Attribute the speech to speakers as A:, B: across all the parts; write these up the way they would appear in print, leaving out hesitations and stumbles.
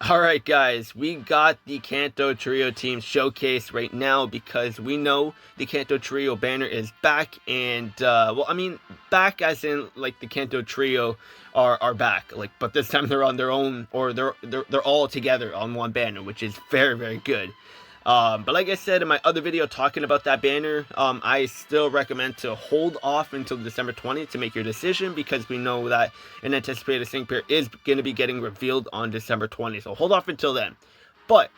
A: Alright guys, we got the Kanto Trio team showcase right now because we know the Kanto Trio banner is back and, well, I mean, back as in, like, the Kanto Trio are back, like, but this time they're on their own, or they're all together on one banner, which is very, very good. But like I said in my other video talking about that banner, I still recommend to hold off until December 20th to make your decision because we know that an anticipated sync pair is going to be getting revealed on December 20th. So hold off until then. But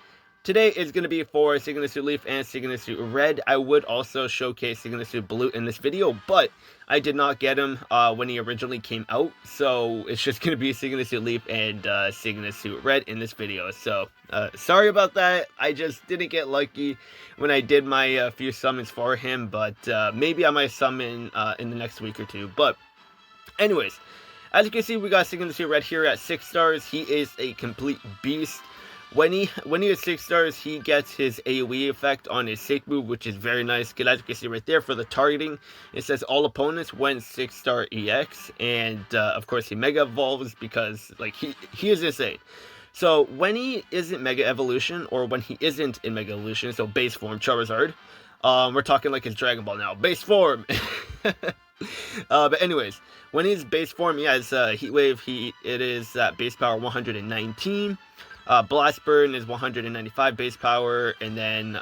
A: today is going to be for Sygna Suit Leaf and Sygna Suit Red. I would also showcase Sygna Suit Blue in this video, but I did not get him when he originally came out. So it's just going to be Sygna Suit Leaf and Sygna Suit Red in this video. So sorry about that. I just didn't get lucky when I did my few summons for him, but maybe I might summon in the next week or two. But anyways, as you can see, we got Sygna Suit Red here at 6 stars. He is a complete beast. When he is 6 stars, he gets his AoE effect on his Sync move, which is very nice. Because as you can see right there for the targeting, it says all opponents when 6-star EX, and of course he Mega Evolves because like he is insane. So when he isn't Mega Evolution, or when he isn't in Mega Evolution, so base form Charizard, we're talking like his Dragon Ball now, base form. But anyways, when he's base form, he has Heat Wave. It is base power 119. Blast Burn is 195 base power, and then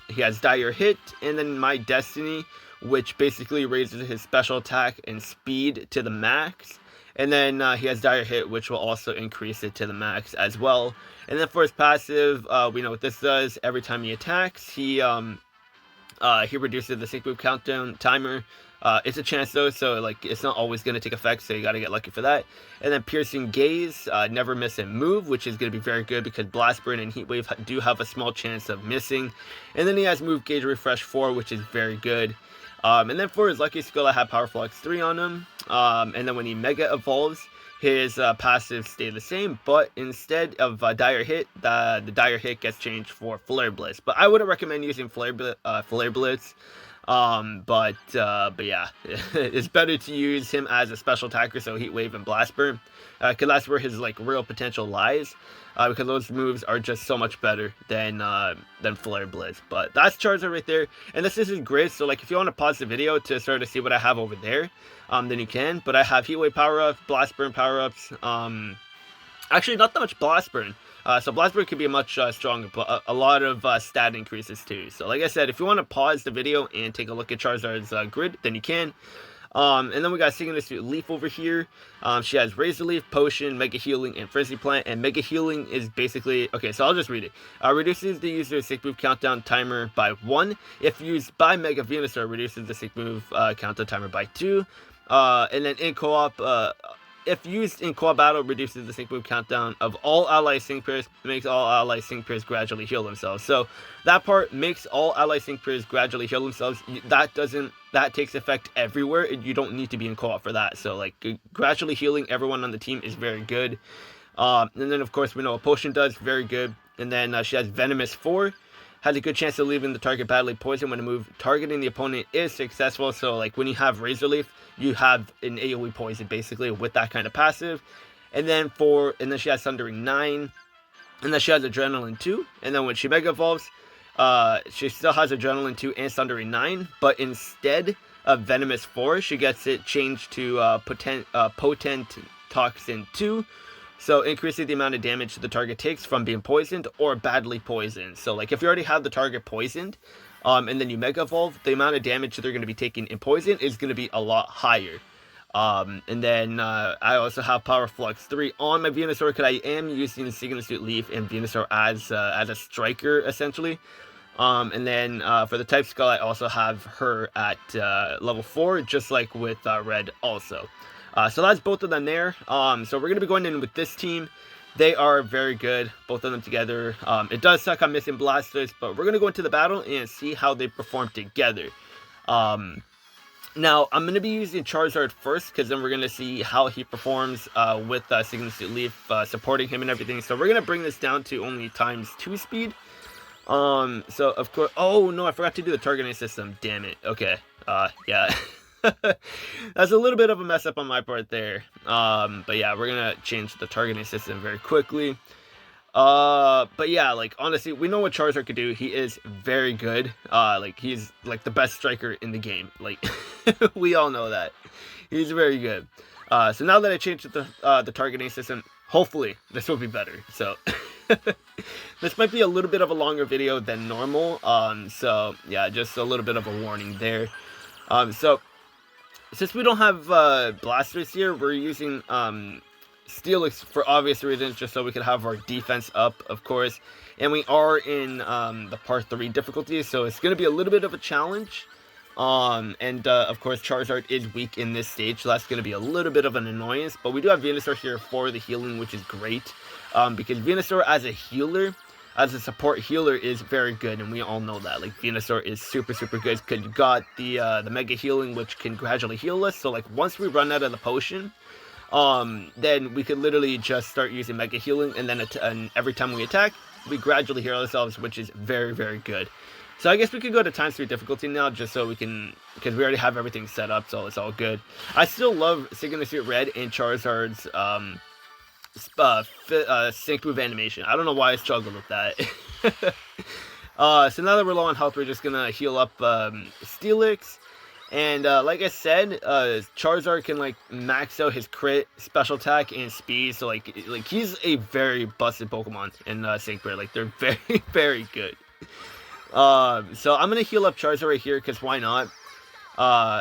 A: he has Dire Hit, and then My Destiny, which basically raises his special attack and speed to the max. And then he has Dire Hit, which will also increase it to the max as well. And then for his passive, we know what this does. Every time he attacks, he reduces the sync move countdown timer. It's a chance though, so like it's not always going to take effect, so you got to get lucky for that. And then Piercing Gaze, never miss a move, which is going to be very good because Blast Burn and Heat Wave do have a small chance of missing. And then he has Move Gauge Refresh 4, which is very good. And then for his lucky skill, I have Powerful X3 on him. And then when he Mega Evolves, his passives stay the same, but instead of Dire Hit, the Dire Hit gets changed for Flare Blitz. But I wouldn't recommend using Flare Blitz. But yeah, it's better to use him as a special attacker, so Heat Wave and Blast Burn, because that's where his like real potential lies, because those moves are just so much better than Flare Blitz. But that's Charizard right there, and this is his grid, so like if you want to pause the video to start to see what I have over there, then you can. But I have Heat Wave power-ups, Blast Burn power-ups, actually not that much Blast Burn. So Blast Burn could be much stronger, but a lot of stat increases too. So like I said, if you want to pause the video and take a look at Charizard's grid, then you can. And then we got Sygna Suit Leaf over here. She has Razor Leaf, Potion, Mega Healing, and Frizzy Plant. And Mega Healing is basically, okay, so I'll just read it. Reduces the user's sync move countdown timer by 1. If used by Mega Venusaur, reduces the sync move countdown timer by 2. And then in co-op, if used in co-op battle, reduces the sync move countdown of all ally sync pairs, makes all ally sync pairs gradually heal themselves. So that part makes all ally sync pairs gradually heal themselves. That takes effect everywhere, and you don't need to be in co-op for that. So like gradually healing everyone on the team is very good. And then of course we know what Potion does, very good. And then she has Venomous 4. Has a good chance of leaving the target badly poisoned when a move targeting the opponent is successful. So like when you have Razor Leaf, you have an AoE poison basically with that kind of passive. And then she has Sundering 9. And then she has Adrenaline 2. And then when she Mega Evolves, she still has Adrenaline 2 and Sundering 9. But instead of Venomous 4, she gets it changed to Potent Toxin 2. So increasing the amount of damage the target takes from being poisoned or badly poisoned. So like if you already have the target poisoned, and then you Mega Evolve, the amount of damage they're going to be taking in poison is going to be a lot higher. And then I also have Power Flux 3 on my Venusaur because I am using Sygna Suit Leaf and Venusaur as a striker essentially. And then for the Type Skull, I also have her at level 4, just like with Red also. So that's both of them there. So we're going to be going in with this team. They are very good, both of them together. It does suck I'm missing Blasters, but we're going to go into the battle and see how they perform together. Now, I'm going to be using Charizard first, because then we're going to see how he performs with Sygna Suit Leaf, supporting him and everything. So we're going to bring this down to only ×2 speed. So of course, oh no, I forgot to do the targeting system, damn it. Okay, yeah. That's a little bit of a mess up on my part there. But yeah, we're gonna change the targeting system very quickly. But yeah, like honestly, we know what Charizard could do. He is very good. Like he's like the best striker in the game. Like we all know that. He's very good. So now that I changed the targeting system, hopefully this will be better. So this might be a little bit of a longer video than normal. So yeah, just a little bit of a warning there. So since we don't have Blastoise here, we're using Steelix for obvious reasons, just so we can have our defense up, of course. And we are in the Part 3 difficulty, so it's going to be a little bit of a challenge. Of course, Charizard is weak in this stage, so that's going to be a little bit of an annoyance. But we do have Venusaur here for the healing, which is great. Because Venusaur as a healer, as a support healer, is very good, and we all know that. Like, Venusaur is super, super good, because you got the Mega Healing, which can gradually heal us. So, like, once we run out of the potion, then we could literally just start using Mega Healing, and then and every time we attack, we gradually heal ourselves, which is very, very good. So I guess we could go to times 3 difficulty now, just so we can, because we already have everything set up, so it's all good. I still love Sygna Red and Charizard's sync move animation. I don't know why I struggled with that. So now that we're low on health, we're just gonna heal up Steelix. And like I said, Charizard can like max out his crit, special attack, and speed. So like he's a very busted Pokemon in Sync Red. Like they're very, very good. So I'm gonna heal up Charizard right here, because why not?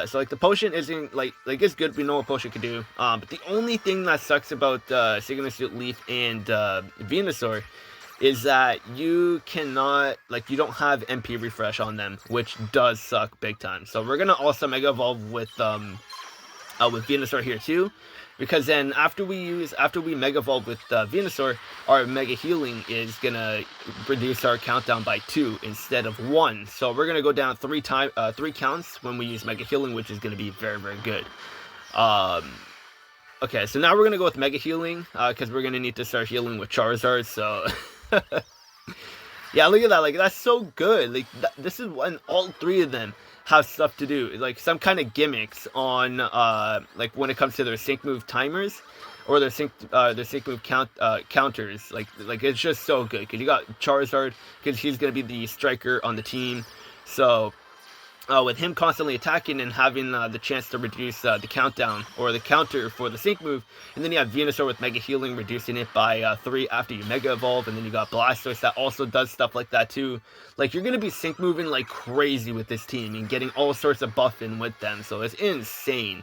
A: So like the potion isn't like it's good. We know what potion can do. But the only thing that sucks about Sygna Leaf and Venusaur is that you cannot, like, you don't have MP refresh on them, which does suck big time. So we're gonna also Mega Evolve with Venusaur here too, because then after we Mega Evolve with Venusaur, our Mega Healing is gonna reduce our countdown by 2 instead of 1. So we're gonna go down 3 counts when we use Mega Healing, which is gonna be very, very good. Okay, so now we're gonna go with Mega Healing, because we're gonna need to start healing with Charizard. So yeah, look at that. Like, that's so good. Like, this is when all 3 of them have stuff to do, like some kind of gimmicks on like when it comes to their sync move timers or their sync move counters. Like it's just so good, because you got Charizard, because he's gonna be the striker on the team. So with him constantly attacking and having the chance to reduce the countdown or the counter for the sync move, and then you have Venusaur with Mega Healing, reducing it by 3 after you Mega Evolve, and then you got Blastoise that also does stuff like that too. Like, you're gonna be sync moving like crazy with this team and getting all sorts of buff in with them, so it's insane.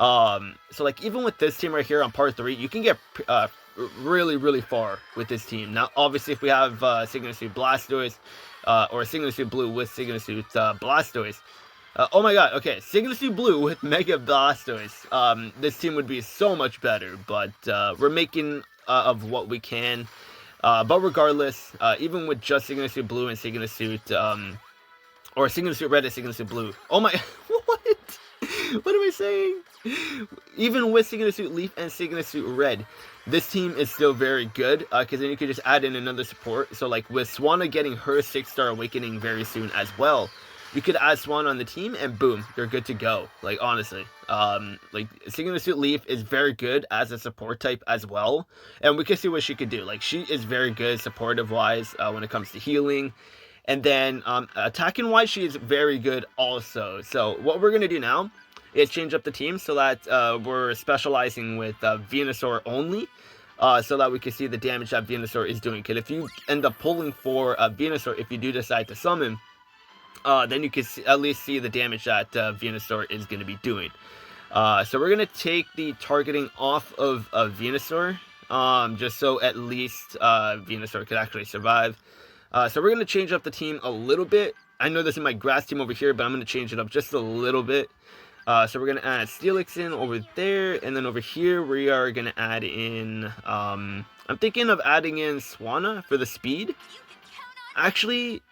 A: So like even with this team right here on Part 3, you can get really, really far with this team. Now, obviously, if we have Sygna Blastoise, or Sygna Blue with Sygna Blastoise. Oh my god, okay, Sygna Blue with Mega Blastoise. This team would be so much better, but we're making of what we can. But regardless, even with just Sygna Blue and Sygna or Sygna Red and Sygna Blue. Oh my, what? What am I saying? Even with Sygna Leaf and Sygna Red, this team is still very good, because then you could just add in another support. So like with Swanna getting her 6-star awakening very soon as well, you could add Swan on the team and boom, you're good to go. Like, honestly, like Sygna Leaf is very good as a support type as well, and we can see what she could do. Like, she is very good supportive wise when it comes to healing. And then attacking wise, she is very good also. So what we're gonna do now is change up the team so that we're specializing with Venusaur only, so that we can see the damage that Venusaur is doing. Because if you end up pulling for Venusaur, if you do decide to summon, then you can at least see the damage that Venusaur is going to be doing. So we're going to take the targeting off of Venusaur, just so at least Venusaur could actually survive. So we're going to change up the team a little bit. I know this is my grass team over here, but I'm going to change it up just a little bit. So we're going to add Steelix in over there, and then over here we are going to add in, I'm thinking of adding in Swanna for the speed. Actually,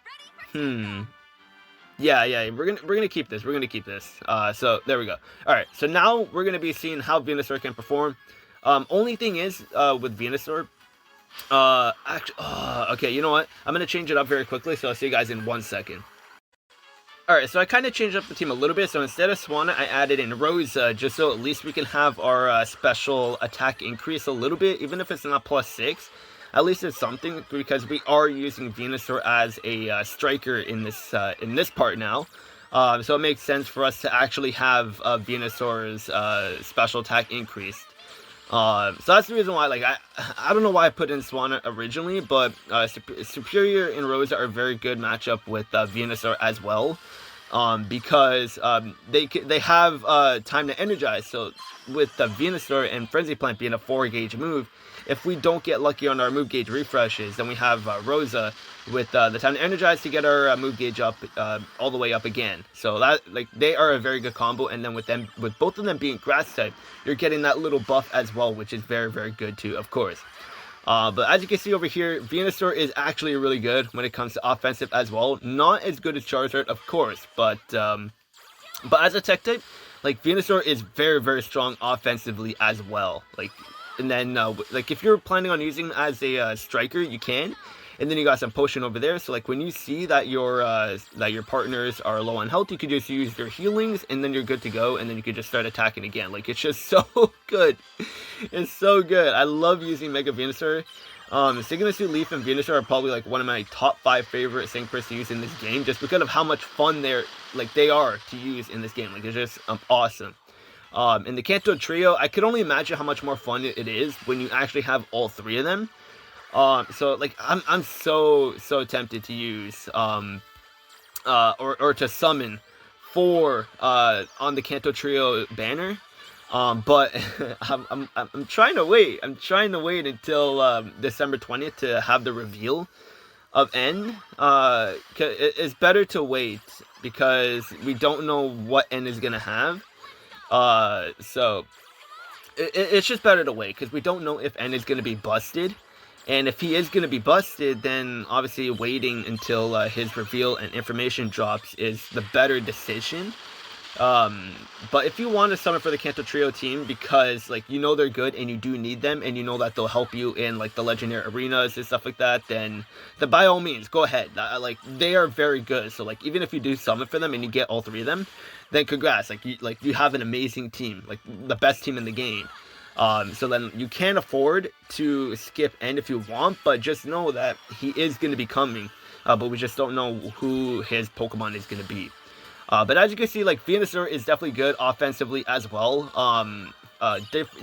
A: yeah, we're gonna keep this. We're gonna keep this. So there we go. All right. So now we're gonna be seeing how Venusaur can perform. Only thing is, with Venusaur, actually, okay. You know what? I'm gonna change it up very quickly. So I'll see you guys in 1 second. All right. So I kind of changed up the team a little bit. So instead of Swanna, I added in Rosa, just so at least we can have our special attack increase a little bit, even if it's not +6. at least it's something, because we are using Venusaur as a striker in this part now. So it makes sense for us to actually have Venusaur's special attack increased. So that's the reason why, like, I don't know why I put in Swan originally, but Superior and Rosa are a very good matchup with Venusaur as well. Because they have time to energize. So with the Venusaur and Frenzy Plant being a 4-gauge move, if we don't get lucky on our move gauge refreshes, then we have Rosa with the time to energize to get our move gauge up all the way up again. So that, like, they are a very good combo. And then with both of them being grass type, you're getting that little buff as well, which is very, very good too, of course. But as you can see over here, Venusaur is actually really good when it comes to offensive as well. Not as good as Charizard, of course, but as a tech type, like, Venusaur is very, very strong offensively as well. Like, and then like, if you're planning on using him as a striker, you can. And then you got some potion over there. So, like, when you see that your partners are low on health, you could just use your healings, and then you're good to go. And then you could just start attacking again. Like, it's just so good. It's so good. I love using Mega Venusaur. Sygna, Leaf, and Venusaur are probably, like, one of my top 5 favorite Synchros to use in this game, just because of how much fun they are to use in this game. Like, it's just awesome. In the Kanto trio, I could only imagine how much more fun it is when you actually have all 3 of them. So, like, I'm so tempted to use or to summon 4 on the Kanto trio banner. But I'm trying to wait. I'm trying to wait until December 20th to have the reveal of N. It's better to wait because we don't know what N is gonna have. So it's just better to wait because we don't know if N is gonna be busted. And if he is going to be busted, then obviously waiting until his reveal and information drops is the better decision. But if you want to summon for the Kanto Trio team because, like, you know they're good and you do need them and you know that they'll help you in, like, the legendary arenas and stuff like that, then by all means, go ahead. Like, they are very good. So, like, even if you do summon for them and you get all 3 of them, then congrats. Like, you have an amazing team, like, the best team in the game. So then you can afford to skip N if you want, but just know that he is going to be coming, but we just don't know who his Pokemon is going to be. But as you can see, like, Venusaur is definitely good offensively as well.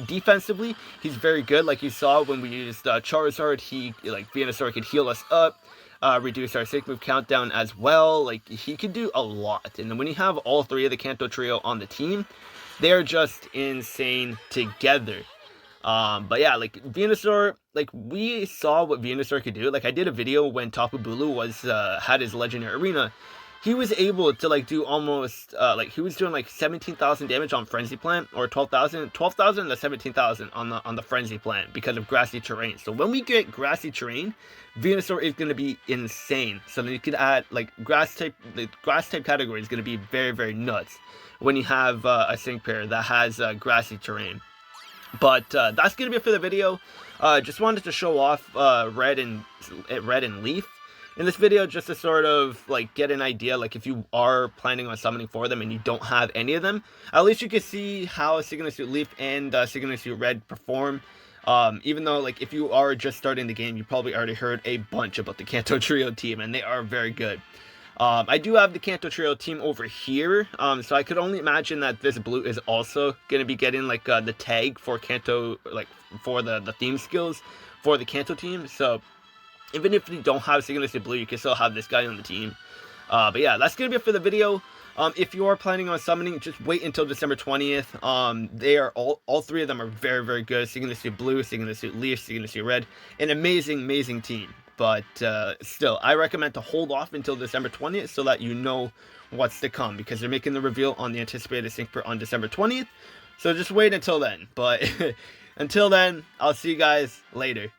A: Defensively, he's very good. Like you saw when we used Charizard, Venusaur could heal us up, reduce our sick move countdown as well. Like, he could do a lot. And then when you have all 3 of the Kanto trio on the team, they're just insane together. But yeah, like, Venusaur, like, we saw what Venusaur could do. Like, I did a video when Tapu Bulu had his legendary arena. He was able to, like, do almost, he was doing, like, 17,000 damage on Frenzy Plant, or 12,000 to 17,000 on the Frenzy Plant because of grassy terrain. So when we get grassy terrain, Venusaur is going to be insane. So then you could add, like, the grass type category is going to be very, very nuts when you have a sync pair that has grassy terrain. But that's going to be it for the video. Just wanted to show off Red and Leaf in this video, just to sort of, like, get an idea, like, if you are planning on summoning for them and you don't have any of them, at least you can see how Sygna Leaf and Sygna Red perform. Even though, like, if you are just starting the game, you probably already heard a bunch about the Kanto Trio team, and they are very good. I do have the Kanto Trio team over here, so I could only imagine that this blue is also going to be getting, like, the tag for Kanto, like, for the theme skills for the Kanto team. So even if you don't have Sygna Blue, you can still have this guy on the team. But yeah, that's going to be it for the video. If you are planning on summoning, just wait until December 20th. They are all 3 of them are very, very good. Sygna Blue, Sygna Leaf, Sygna Red, an amazing team. But still, I recommend to hold off until December 20th so that you know what's to come, because they're making the reveal on the anticipated sync on December 20th. So just wait until then. But until then, I'll see you guys later.